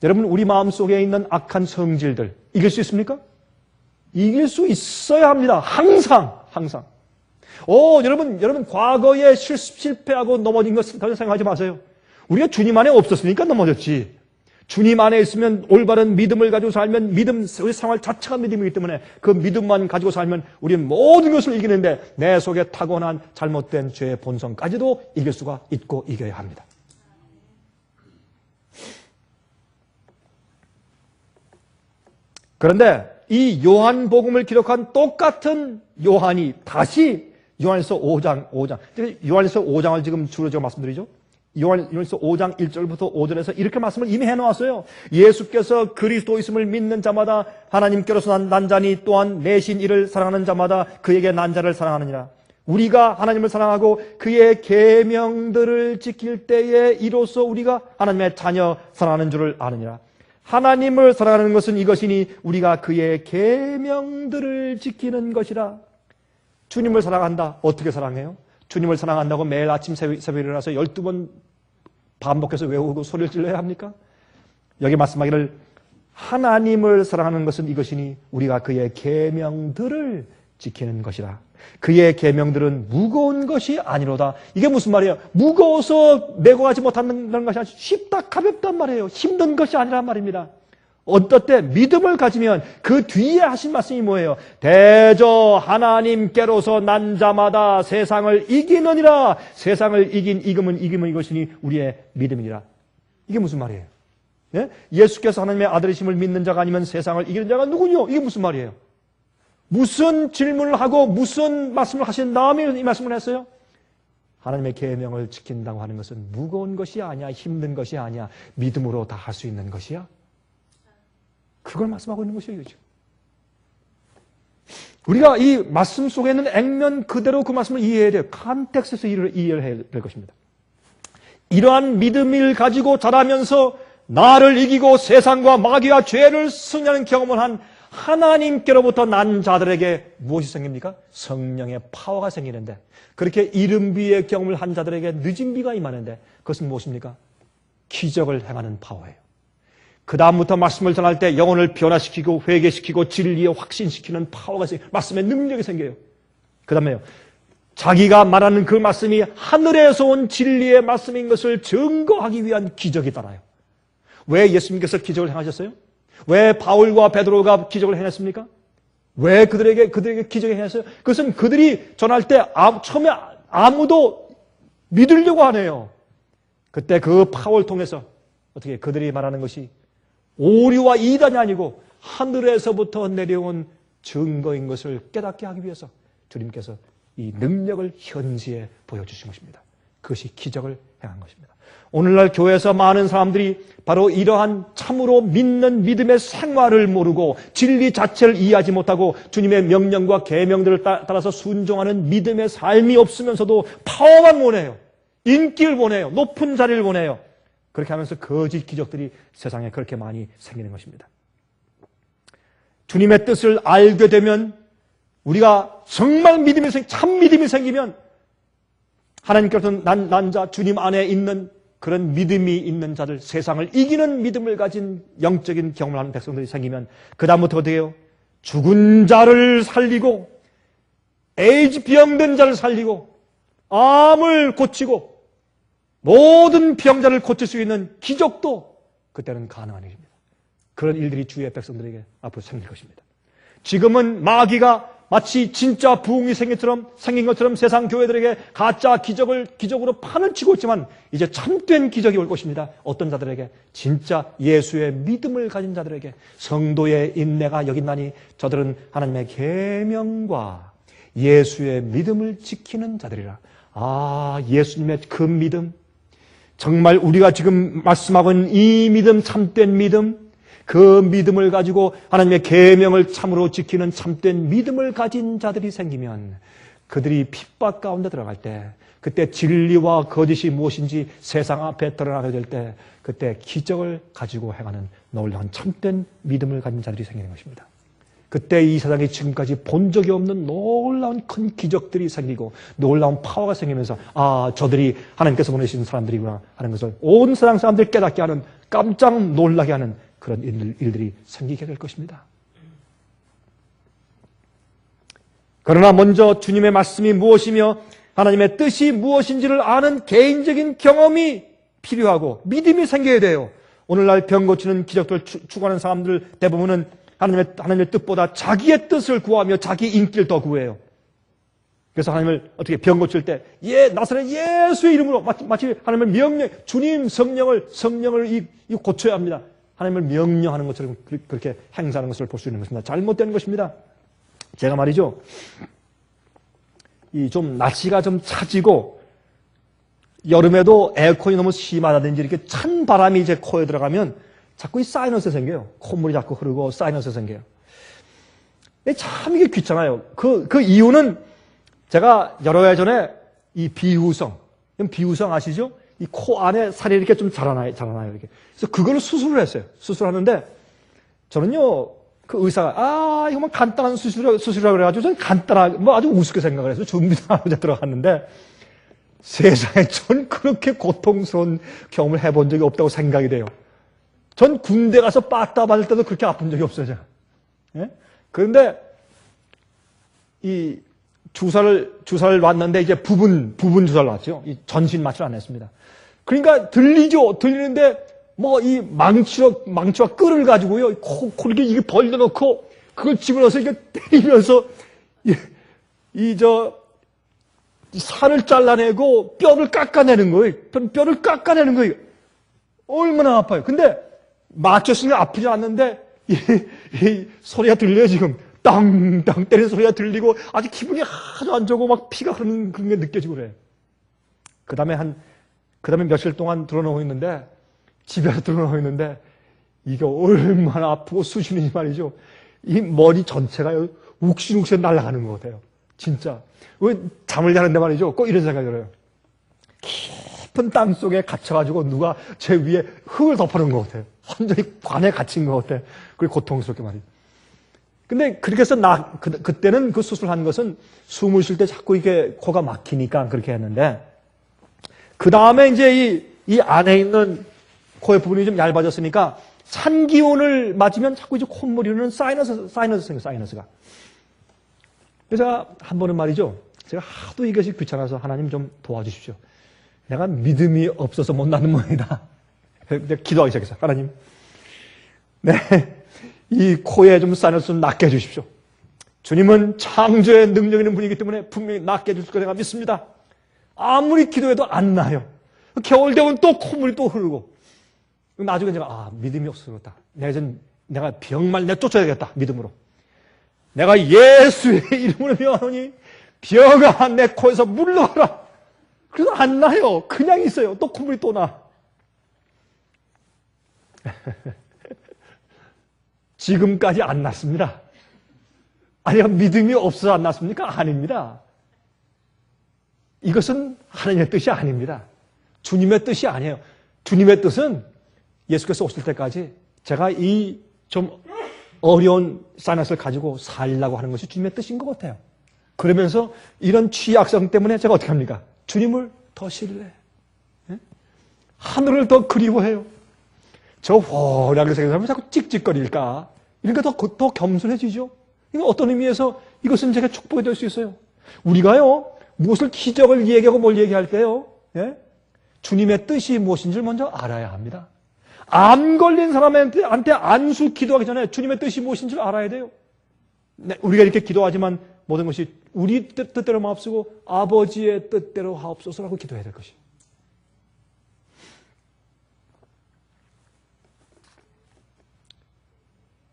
A: 여러분, 우리 마음속에 있는 악한 성질들 이길 수 있습니까? 이길 수 있어야 합니다. 항상. 여러분 과거에 실패하고 넘어진 것 생각하지 마세요. 우리가 주님 안에 없었으니까 넘어졌지. 주님 안에 있으면 올바른 믿음을 가지고 살면 우리 생활 자체가 믿음이기 때문에 그 믿음만 가지고 살면 우리는 모든 것을 이기는데 내 속에 타고난 잘못된 죄의 본성까지도 이길 수가 있고 이겨야 합니다. 그런데 이 요한복음을 기록한 똑같은 요한이 다시 요한일서 5장 요한일서 5장을 지금 주로 제가 말씀드리죠. 요한일서 5장 1절부터 5절에서 이렇게 말씀을 이미 해놓았어요. 예수께서 그리스도이심을 믿는 자마다 하나님께로서 난 자니 또한 내신 이를 사랑하는 자마다 그에게 난 자를 사랑하느니라. 우리가 하나님을 사랑하고 그의 계명들을 지킬 때에 이로써 우리가 하나님의 자녀 사랑하는 줄을 아느니라. 하나님을 사랑하는 것은 이것이니 우리가 그의 계명들을 지키는 것이라. 주님을 사랑한다. 어떻게 사랑해요? 주님을 사랑한다고 매일 아침 새벽에 일어나서 12번 반복해서 외우고 소리를 질러야 합니까? 여기 말씀하기를 하나님을 사랑하는 것은 이것이니 우리가 그의 계명들을 지키는 것이라. 그의 계명들은 무거운 것이 아니로다. 이게 무슨 말이에요? 무거워서 메고 가지 못한다는 것이 아니라 쉽다 가볍단 말이에요. 힘든 것이 아니란 말입니다. 어떨 때 믿음을 가지면 그 뒤에 하신 말씀이 뭐예요? 대저 하나님께로서 난 자마다 세상을 이기느니라. 세상을 이긴 이기면 이것이니 우리의 믿음이니라. 이게 무슨 말이에요? 예? 예수께서 하나님의 아들이심을 믿는 자가 아니면 세상을 이기는 자가 누구뇨? 이게 무슨 말이에요? 무슨 질문을 하고 무슨 말씀을 하신 다음에 이 말씀을 했어요? 하나님의 계명을 지킨다고 하는 것은 무거운 것이 아니야, 힘든 것이 아니야, 믿음으로 다 할 수 있는 것이야. 그걸 말씀하고 있는 것이에요, 지금. 우리가 이 말씀 속에 있는 액면 그대로 그 말씀을 이해해야 돼요. 컨텍스트에서 이해를 해야 될 것입니다. 이러한 믿음을 가지고 자라면서 나를 이기고 세상과 마귀와 죄를 승리하는 경험을 한 하나님께로부터 난 자들에게 무엇이 생깁니까? 성령의 파워가 생기는데, 그렇게 이른비의 경험을 한 자들에게 늦은 비가 임하는데, 그것은 무엇입니까? 기적을 행하는 파워예요. 그 다음부터 말씀을 전할 때 영혼을 변화시키고 회개시키고 진리에 확신시키는 파워가 생겨요. 말씀의 능력이 생겨요. 그 다음에요, 자기가 말하는 그 말씀이 하늘에서 온 진리의 말씀인 것을 증거하기 위한 기적이 따라요. 왜 예수님께서 기적을 행하셨어요? 왜 바울과 베드로가 기적을 행했습니까? 왜 그들에게 기적을 행했어요? 그것은 그들이 전할 때 처음에 아무도 믿으려고 하네요. 그때 그 파워를 통해서 어떻게 그들이 말하는 것이 오류와 이단이 아니고 하늘에서부터 내려온 증거인 것을 깨닫게 하기 위해서 주님께서 이 능력을 현지에 보여주신 것입니다. 그것이 기적을 행한 것입니다. 오늘날 교회에서 많은 사람들이 바로 이러한 참으로 믿는 믿음의 생활을 모르고 진리 자체를 이해하지 못하고 주님의 명령과 계명들을 따라서 순종하는 믿음의 삶이 없으면서도 파워만 원해요. 인기를 원해요. 높은 자리를 원해요. 그렇게 하면서 거짓 기적들이 세상에 그렇게 많이 생기는 것입니다. 주님의 뜻을 알게 되면, 우리가 정말 참 믿음이 생기면 하나님께서 난 자 주님 안에 있는 그런 믿음이 있는 자들, 세상을 이기는 믿음을 가진 영적인 경험을 하는 백성들이 생기면 그 다음부터 어떻게 해요? 죽은 자를 살리고 에이즈 병든 자를 살리고 암을 고치고 모든 병자를 고칠 수 있는 기적도 그때는 가능한 일입니다. 그런 일들이 주의 백성들에게 앞으로 생길 것입니다. 지금은 마귀가 마치 진짜 부흥이 생긴 것처럼 세상 교회들에게 가짜 기적으로 판을 치고 있지만 이제 참된 기적이 올 것입니다. 어떤 자들에게? 진짜 예수의 믿음을 가진 자들에게. 성도의 인내가 여기 있나니 저들은 하나님의 계명과 예수의 믿음을 지키는 자들이라. 아, 예수님의 그 믿음, 정말 우리가 지금 말씀하고 있는 이 믿음, 참된 믿음, 그 믿음을 가지고 하나님의 계명을 참으로 지키는 참된 믿음을 가진 자들이 생기면 그들이 핍박 가운데 들어갈 때, 그때 진리와 거짓이 무엇인지 세상 앞에 드러나게 될 때, 그때 기적을 가지고 행하는 놀라운 참된 믿음을 가진 자들이 생기는 것입니다. 그때 이 세상이 지금까지 본 적이 없는 놀라운 큰 기적들이 생기고 놀라운 파워가 생기면서, 아, 저들이 하나님께서 보내신 사람들이구나 하는 것을 온 세상 사람들 깨닫게 하는, 깜짝 놀라게 하는 그런 일들이 생기게 될 것입니다. 그러나 먼저 주님의 말씀이 무엇이며 하나님의 뜻이 무엇인지를 아는 개인적인 경험이 필요하고 믿음이 생겨야 돼요. 오늘날 병 고치는 기적들을 추구하는 사람들 대부분은 하나님의 뜻보다 자기의 뜻을 구하며 자기 인기를 더 구해요. 그래서 하나님을 어떻게 병 고칠 때, 나사렛 예수의 이름으로, 마치 하나님을 명령, 주님 성령을 고쳐야 합니다. 하나님을 명령하는 것처럼 그렇게 행사하는 것을 볼 수 있는 것입니다. 잘못된 것입니다. 제가 말이죠, 좀 날씨가 좀 차지고 여름에도 에어컨이 너무 심하다든지 이렇게 찬 바람이 이제 코에 들어가면 자꾸 이 사이너스 생겨요. 콧물이 자꾸 흐르고 사이너스 생겨요. 참 이게 귀찮아요. 그 이유는 제가 여러 해 전에 이 비후성 아시죠? 이 코 안에 살이 이렇게 좀 자라나요, 이렇게. 그래서 그걸 수술을 했어요. 수술하는데, 저는요, 그 의사가, 이거 뭐 간단한 수술이라고 그래가지고, 저는 간단하게, 아주 우습게 생각을 해서 준비도 안 하고 들어갔는데, 세상에 전 그렇게 고통스러운 경험을 해본 적이 없다고 생각이 돼요. 전 군대 가서 빠따 맞을 때도 그렇게 아픈 적이 없어요, 제가. 예? 그런데, 이 주사를 놨는데, 이제 부분 주사를 놨죠. 이 전신 마취를 안 했습니다. 그러니까 들리는데, 이 망치와 끌을 가지고요, 코를 이게 벌려놓고, 그걸 집어넣어서 이게 때리면서, 살을 잘라내고, 뼈를 깎아내는 거예요. 뼈를 깎아내는 거예요. 얼마나 아파요. 근데, 맞췄으니까 아프지 않는데 이 소리가 들려요. 지금 땅땅 때리는 소리가 들리고 아주 기분이 하도 안 좋고 막 피가 흐르는 그런 게 느껴지고 그래. 그 다음에 며칠 동안 들어놓고 있는데, 집에서 들어놓고 있는데, 이게 얼마나 아프고 수준인지 말이죠. 이 머리 전체가 욱신욱신 날아가는 것 같아요. 진짜. 왜 잠을 자는데 말이죠. 꼭 이런 생각이 들어요. 깊은 땅 속에 갇혀가지고 누가 제 위에 흙을 덮어놓은 것 같아요. 완전히 관에 갇힌 것 같아요. 그리고 고통스럽게 말이죠. 근데 그렇게 해서 그때는 그 수술한 것은 숨을 쉴 때 자꾸 이게 코가 막히니까 그렇게 했는데, 그 다음에 이제 이 안에 있는 코의 부분이 좀 얇아졌으니까 찬 기운을 맞으면 자꾸 이제 콧물이는 사이너스가 생겨요, 사이너스가. 그래서 제가 한 번은 말이죠. 제가 하도 이것이 귀찮아서 하나님 좀 도와주십시오. 내가 믿음이 없어서 못 나는 모양이다. 내가 기도하기 시작했어요. 하나님, 네, 이 코에 좀 사이너스 좀 낫게 해주십시오. 주님은 창조의 능력 있는 분이기 때문에 분명히 낫게 해줄 거라 내가 믿습니다. 아무리 기도해도 안 나요. 겨울 되면 또 콧물이 또 흐르고. 나중에 제가 믿음이 없어서 그렇다. 내가 병만 내쫓아야겠다. 믿음으로. 내가 예수의 이름으로 명하노니 병아 내 코에서 물러가라. 그래서 안 나요. 그냥 있어요. 또 콧물이 또 나. 지금까지 안 났습니다. 아니, 믿음이 없어서 안 났습니까? 아닙니다. 이것은 하나님의 뜻이 아닙니다. 주님의 뜻이 아니에요. 주님의 뜻은 예수께서 오실 때까지 제가 이 좀 어려운 사이너스를 가지고 살려고 하는 것이 주님의 뜻인 것 같아요. 그러면서 이런 취약성 때문에 제가 어떻게 합니까? 주님을 더 신뢰해요. 하늘을 더 그리워해요. 저 호랑이를 생각하면 자꾸 찍찍거릴까? 이러니까 더 겸손해지죠. 이거 어떤 의미에서 이것은 제가 축복이 될 수 있어요. 우리가요, 무엇을 기적을 얘기하고 뭘 얘기할 때요, 예? 주님의 뜻이 무엇인지를 먼저 알아야 합니다. 암 걸린 사람한테 안수 기도하기 전에 주님의 뜻이 무엇인지를 알아야 돼요. 네, 우리가 이렇게 기도하지만 모든 것이 우리 뜻대로 마옵소고 아버지의 뜻대로 하옵소서라고 기도해야 될 것이에요.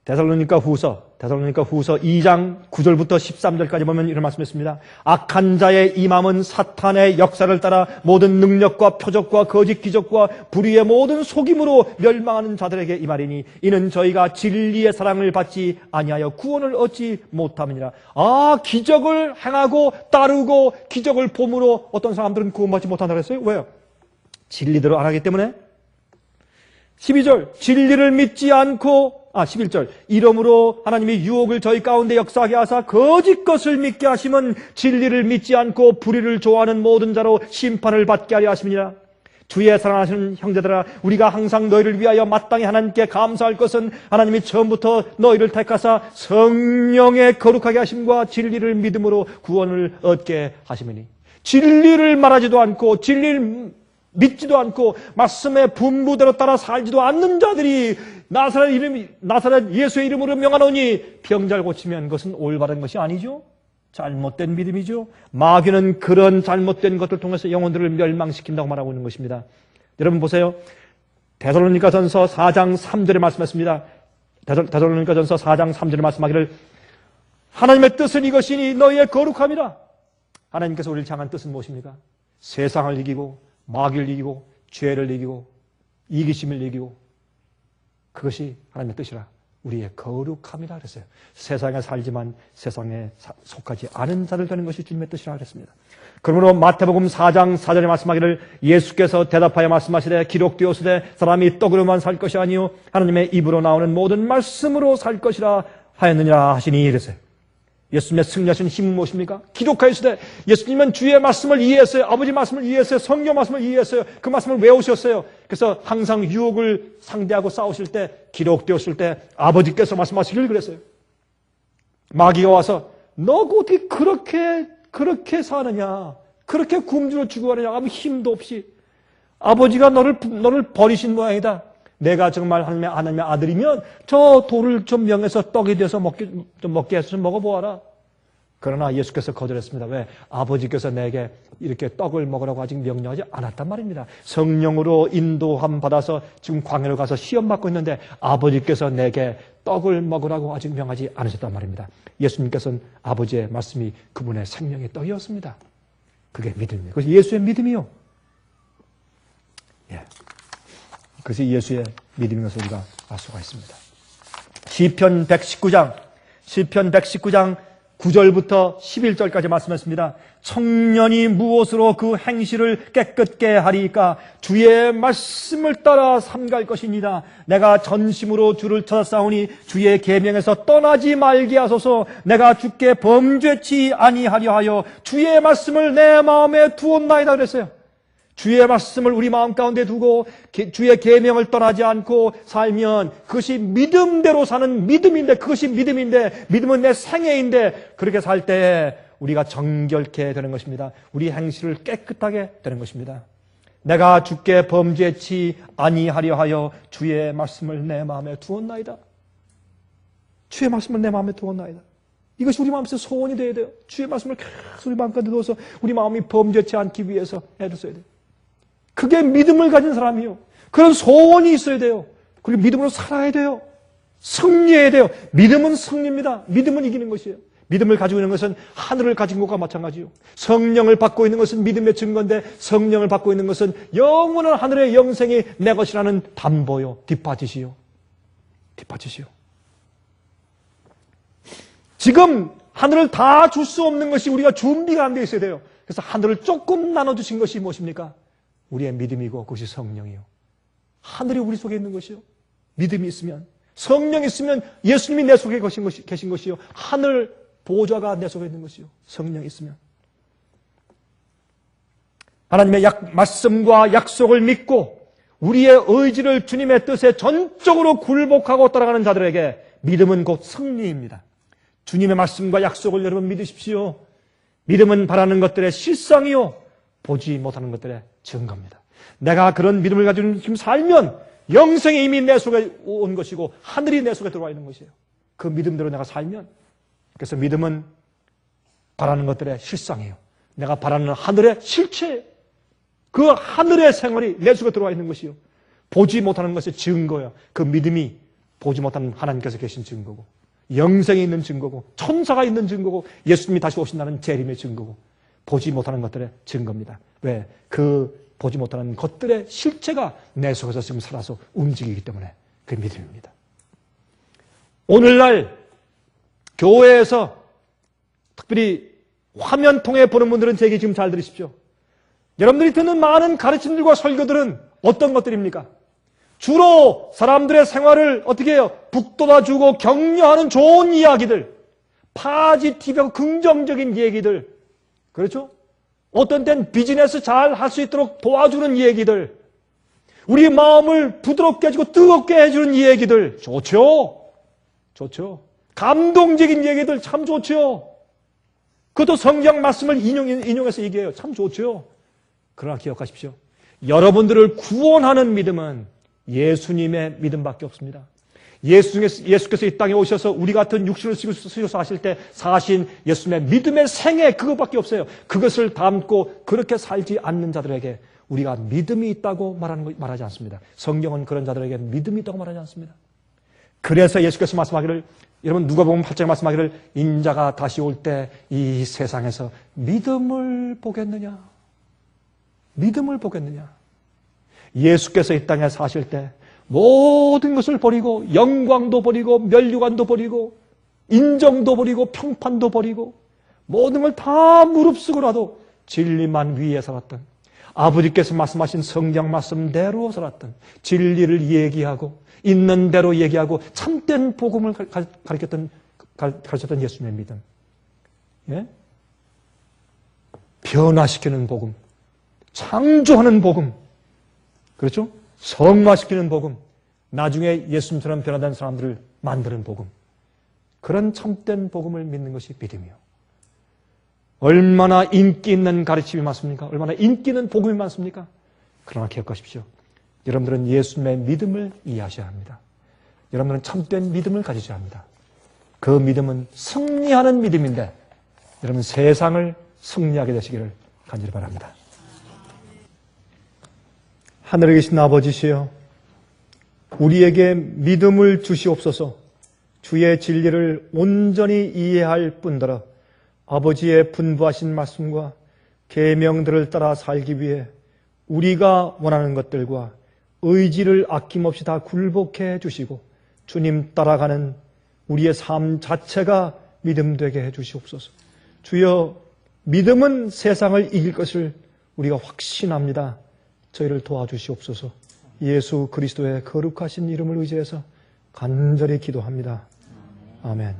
A: 데살로니가 후서 2장 9절부터 13절까지 보면 이런 말씀했습니다. 악한 자의 이 마음은 사탄의 역사를 따라 모든 능력과 표적과 거짓 기적과 불의의 모든 속임으로 멸망하는 자들에게 이 말이니 이는 저희가 진리의 사랑을 받지 아니하여 구원을 얻지 못함이니라. 기적을 행하고 따르고 기적을 봄으로 어떤 사람들은 구원받지 못한다고 했어요. 왜요? 진리대로 안 하기 때문에. 12절 진리를 믿지 않고 11절 이러므로 하나님이 유혹을 저희 가운데 역사하게 하사 거짓 것을 믿게 하시면 진리를 믿지 않고 불의를 좋아하는 모든 자로 심판을 받게 하려 하심이니라. 주의 사랑하시는 형제들아, 우리가 항상 너희를 위하여 마땅히 하나님께 감사할 것은 하나님이 처음부터 너희를 택하사 성령의 거룩하게 하심과 진리를 믿음으로 구원을 얻게 하심이니. 진리를 말하지도 않고 진리를 믿지도 않고 말씀의 분부대로 따라 살지도 않는 자들이 나사렛 예수의 이름으로 명하노니 병잘 고치면 그것은 올바른 것이 아니죠. 잘못된 믿음이죠. 마귀는 그런 잘못된 것을 통해서 영혼들을 멸망시킨다고 말하고 있는 것입니다. 여러분 보세요. 데살로니가전서 4장 3절에 말씀했습니다. 데살로니가전서 4장 3절에 말씀하기를 하나님의 뜻은 이것이니 너희의 거룩함이라. 하나님께서 우리를 향한 뜻은 무엇입니까? 세상을 이기고 마귀를 이기고 죄를 이기고 이기심을 이기고 그것이 하나님의 뜻이라. 우리의 거룩함이라 그랬어요. 세상에 살지만 세상에 속하지 않은 자들 되는 것이 주님의 뜻이라 그랬습니다. 그러므로 마태복음 4장 4절에 말씀하기를 예수께서 대답하여 말씀하시되 기록되었으되 사람이 떡으로만 살 것이 아니요 하나님의 입으로 나오는 모든 말씀으로 살 것이라 하였느니라 하시니 이랬어요. 예수님의 승리하신 힘은 무엇입니까? 기록하였으되 예수님은 주의 말씀을 이해했어요. 아버지 말씀을 이해했어요. 성경 말씀을 이해했어요. 그 말씀을 외우셨어요. 그래서 항상 유혹을 상대하고 싸우실 때 기록되었을 때 아버지께서 말씀하시길 그랬어요. 마귀가 와서 너 어떻게 그렇게 사느냐? 그렇게 굶주려 죽어가느냐? 아무 힘도 없이 아버지가 너를 버리신 모양이다. 내가 정말 하나님의 아들이면 저 돌을 좀 명해서 떡이 돼서 먹게 해서 좀 먹어보아라. 그러나 예수께서 거절했습니다. 왜? 아버지께서 내게 이렇게 떡을 먹으라고 아직 명령하지 않았단 말입니다. 성령으로 인도함 받아서 지금 광야로 가서 시험 받고 있는데 아버지께서 내게 떡을 먹으라고 아직 명하지 않으셨단 말입니다. 예수님께서는 아버지의 말씀이 그분의 생명의 떡이었습니다. 그게 믿음이에요. 그래서 예수의 믿음이요. 예. 그것이 예수의 믿음인 것을 우리가 알 수가 있습니다. 시편 119장 9절부터 11절까지 말씀했습니다. 청년이 무엇으로 그 행실을 깨끗게 하리까? 주의 말씀을 따라 삼갈 것입니다. 내가 전심으로 주를 찾았사오니 주의 계명에서 떠나지 말게 하소서. 내가 주께 범죄치 아니하려 하여 주의 말씀을 내 마음에 두었나이다 그랬어요. 주의 말씀을 우리 마음 가운데 두고 주의 계명을 떠나지 않고 살면 그것이 믿음대로 사는 믿음인데, 그것이 믿음인데, 믿음은 내 생애인데, 그렇게 살 때 우리가 정결케 되는 것입니다. 우리 행실을 깨끗하게 되는 것입니다. 내가 주께 범죄치 아니하려 하여 주의 말씀을 내 마음에 두었나이다. 주의 말씀을 내 마음에 두었나이다. 이것이 우리 마음에서 소원이 되어야 돼요. 주의 말씀을 계속 우리 마음 가운데 두어서 우리 마음이 범죄치 않기 위해서 애를 써야 돼요. 그게 믿음을 가진 사람이요. 그런 소원이 있어야 돼요. 그리고 믿음으로 살아야 돼요. 승리해야 돼요. 믿음은 승리입니다. 믿음은 이기는 것이에요. 믿음을 가지고 있는 것은 하늘을 가진 것과 마찬가지요. 성령을 받고 있는 것은 믿음의 증거인데, 성령을 받고 있는 것은 영원한 하늘의 영생이 내 것이라는 담보요. 뒷받침이요. 지금 하늘을 다 줄 수 없는 것이 우리가 준비가 안 돼 있어야 돼요. 그래서 하늘을 조금 나눠주신 것이 무엇입니까? 우리의 믿음이고 그것이 성령이요. 하늘이 우리 속에 있는 것이요. 믿음이 있으면, 성령이 있으면 예수님이 내 속에 계신 것이요. 하늘 보좌가 내 속에 있는 것이요. 성령이 있으면. 하나님의 말씀과 약속을 믿고 우리의 의지를 주님의 뜻에 전적으로 굴복하고 따라가는 자들에게 믿음은 곧 승리입니다. 주님의 말씀과 약속을 여러분 믿으십시오. 믿음은 바라는 것들의 실상이요, 보지 못하는 것들의 증거입니다. 내가 그런 믿음을 가지고 지금 살면 영생이 이미 내 속에 온 것이고 하늘이 내 속에 들어와 있는 것이에요. 그 믿음대로 내가 살면, 그래서 믿음은 바라는 것들의 실상이에요. 내가 바라는 하늘의 실체, 그 하늘의 생활이 내 속에 들어와 있는 것이요, 보지 못하는 것의 증거예요. 그 믿음이 보지 못하는 하나님께서 계신 증거고, 영생이 있는 증거고, 천사가 있는 증거고, 예수님이 다시 오신다는 재림의 증거고, 보지 못하는 것들의 증거입니다. 왜? 그 보지 못하는 것들의 실체가 내 속에서 지금 살아서 움직이기 때문에 그 믿음입니다. 오늘날 교회에서 특별히 화면 통해 보는 분들은 제 얘기 지금 잘 들으십시오. 여러분들이 듣는 많은 가르침들과 설교들은 어떤 것들입니까? 주로 사람들의 생활을 어떻게 해요? 북돋아주고 격려하는 좋은 이야기들, 파지티브하고 긍정적인 얘기들, 그렇죠? 어떤 땐 비즈니스 잘 할 수 있도록 도와주는 얘기들, 우리 마음을 부드럽게 해주고 뜨겁게 해주는 얘기들, 좋죠? 감동적인 얘기들 참 좋죠? 그것도 성경 말씀을 인용해서 얘기해요. 참 좋죠? 그러나 기억하십시오. 여러분들을 구원하는 믿음은 예수님의 믿음밖에 없습니다. 예수께서 이 땅에 오셔서 우리 같은 육신을 쓰셔서 하실 때 사신 예수님의 믿음의 생애, 그것밖에 없어요. 그것을 담고 그렇게 살지 않는 자들에게 우리가 믿음이 있다고 말하지 않습니다. 성경은 그런 자들에게 믿음이 있다고 말하지 않습니다. 그래서 예수께서 말씀하기를, 여러분 누가복음 8장에 말씀하기를, 인자가 다시 올 때 이 세상에서 믿음을 보겠느냐? 믿음을 보겠느냐? 예수께서 이 땅에 사실 때 모든 것을 버리고, 영광도 버리고, 면류관도 버리고, 인정도 버리고, 평판도 버리고, 모든 걸 다 무릅쓰고라도 진리만 위에 살았던, 아버지께서 말씀하신 성경 말씀대로 살았던, 진리를 얘기하고 있는 대로 얘기하고 참된 복음을 가르쳤던 예수님의 믿음, 예? 변화시키는 복음, 창조하는 복음, 그렇죠? 성화시키는 복음, 나중에 예수님처럼 변화된 사람들을 만드는 복음, 그런 참된 복음을 믿는 것이 믿음이요. 얼마나 인기 있는 가르침이 많습니까? 얼마나 인기 있는 복음이 많습니까? 그러나 기억하십시오. 여러분들은 예수님의 믿음을 이해하셔야 합니다. 여러분들은 참된 믿음을 가지셔야 합니다. 그 믿음은 승리하는 믿음인데, 여러분 세상을 승리하게 되시기를 간절히 바랍니다. 하늘에 계신 아버지시여, 우리에게 믿음을 주시옵소서. 주의 진리를 온전히 이해할 뿐더러 아버지의 분부하신 말씀과 계명들을 따라 살기 위해 우리가 원하는 것들과 의지를 아낌없이 다 굴복해 주시고 주님 따라가는 우리의 삶 자체가 믿음 되게 해 주시옵소서. 주여, 믿음은 세상을 이길 것을 우리가 확신합니다. 저희를 도와주시옵소서. 예수 그리스도의 거룩하신 이름을 의지해서 간절히 기도합니다. 아멘.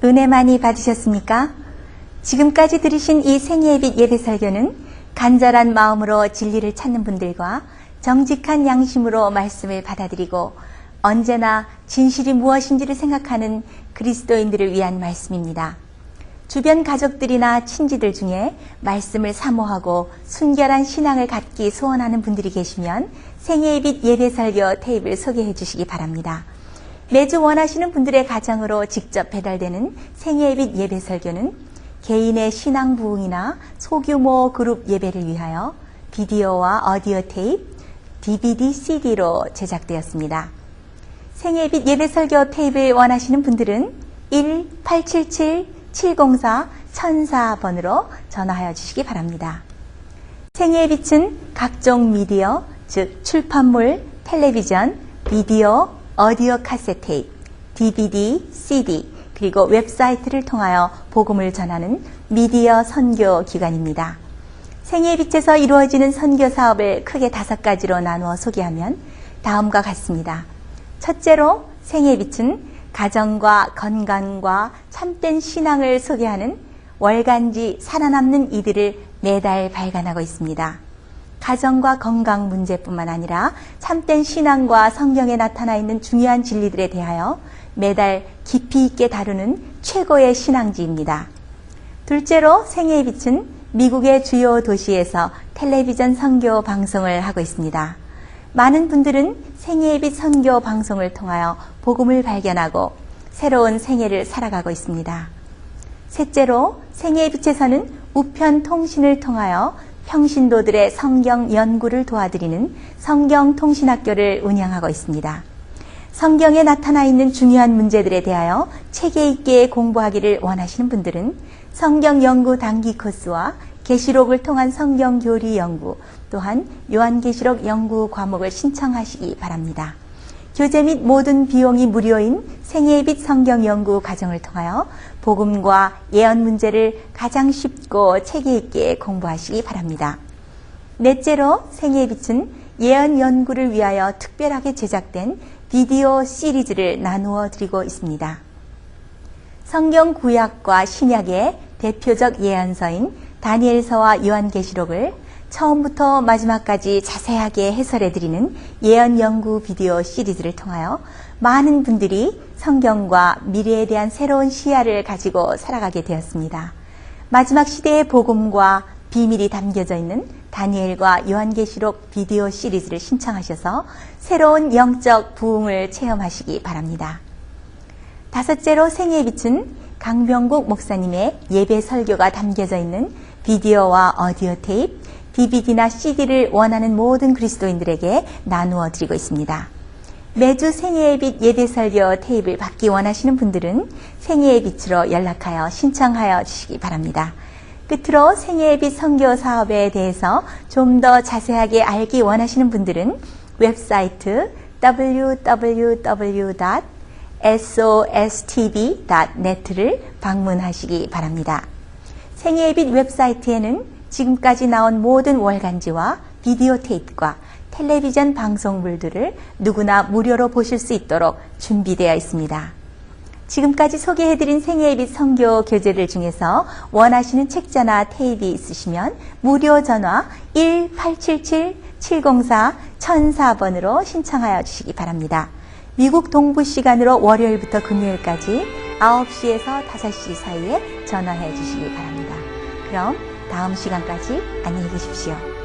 B: 은혜 많이 받으셨습니까? 지금까지 들으신 이 생애의 예배 설교는 간절한 마음으로 진리를 찾는 분들과 정직한 양심으로 말씀을 받아들이고 언제나 진실이 무엇인지를 생각하는 그리스도인들을 위한 말씀입니다. 주변 가족들이나 친지들 중에 말씀을 사모하고 순결한 신앙을 갖기 소원하는 분들이 계시면 생애의 빛 예배 설교 테이프를 소개해 주시기 바랍니다. 매주 원하시는 분들의 가정으로 직접 배달되는 생애의 빛 예배 설교는 개인의 신앙 부흥이나 소규모 그룹 예배를 위하여 비디오와 오디오 테이프, DVD, CD로 제작되었습니다. 생애의 빛 예배 설교 테이프를 원하시는 분들은 1-877-704-1004번으로 전화하여 주시기 바랍니다. 생애의 빛은 각종 미디어, 즉 출판물, 텔레비전, 비디오, 오디오 카세트 테이프, DVD, CD, 그리고 웹사이트를 통하여 복음을 전하는 미디어 선교 기관입니다. 생애의 빛에서 이루어지는 선교 사업을 크게 5가지로 나누어 소개하면 다음과 같습니다. 첫째로 생애의 빛은 가정과 건강과 참된 신앙을 소개하는 월간지 살아남는 이들을 매달 발간하고 있습니다. 가정과 건강 문제뿐만 아니라 참된 신앙과 성경에 나타나 있는 중요한 진리들에 대하여 매달 깊이 있게 다루는 최고의 신앙지입니다. 둘째로 생애의 빛은 미국의 주요 도시에서 텔레비전 선교 방송을 하고 있습니다. 많은 분들은 생애의 빛 선교 방송을 통하여 복음을 발견하고 새로운 생애를 살아가고 있습니다. 셋째로 생애의 빛에서는 우편 통신을 통하여 평신도들의 성경 연구를 도와드리는 성경통신학교를 운영하고 있습니다. 성경에 나타나 있는 중요한 문제들에 대하여 체계 있게 공부하기를 원하시는 분들은 성경 연구 단기 코스와 계시록을 통한 성경 교리 연구, 또한 요한계시록 연구 과목을 신청하시기 바랍니다. 교재 및 모든 비용이 무료인 생애의 빛 성경 연구 과정을 통하여 복음과 예언 문제를 가장 쉽고 체계 있게 공부하시기 바랍니다. 넷째로 생애의 빛은 예언 연구를 위하여 특별하게 제작된 비디오 시리즈를 나누어 드리고 있습니다. 성경 구약과 신약의 대표적 예언서인 다니엘서와 요한계시록을 처음부터 마지막까지 자세하게 해설해 드리는 예언 연구 비디오 시리즈를 통하여 많은 분들이 성경과 미래에 대한 새로운 시야를 가지고 살아가게 되었습니다. 마지막 시대의 복음과 비밀이 담겨져 있는 다니엘과 요한계시록 비디오 시리즈를 신청하셔서 새로운 영적 부흥을 체험하시기 바랍니다. 다섯째로 생애의 빛은 강병국 목사님의 예배 설교가 담겨져 있는 비디오와 오디오 테이프, DVD나 CD를 원하는 모든 그리스도인들에게 나누어 드리고 있습니다. 매주 생애의 빛 예배 설교 테이프를 받기 원하시는 분들은 생애의 빛으로 연락하여 신청하여 주시기 바랍니다. 끝으로 생애의 빛 선교 사업에 대해서 좀 더 자세하게 알기 원하시는 분들은 웹사이트 www.sostv.net를 방문하시기 바랍니다. 생애의 빛 웹사이트에는 지금까지 나온 모든 월간지와 비디오 테이프과 텔레비전 방송물들을 누구나 무료로 보실 수 있도록 준비되어 있습니다. 지금까지 소개해드린 생애의 빛 선교 교재들 중에서 원하시는 책자나 테이프 있으시면 무료 전화 1-877-704-1004번으로 신청하여 주시기 바랍니다. 미국 동부 시간으로 월요일부터 금요일까지 9시에서 5시 사이에 전화해 주시기 바랍니다. 그럼 다음 시간까지 안녕히 계십시오.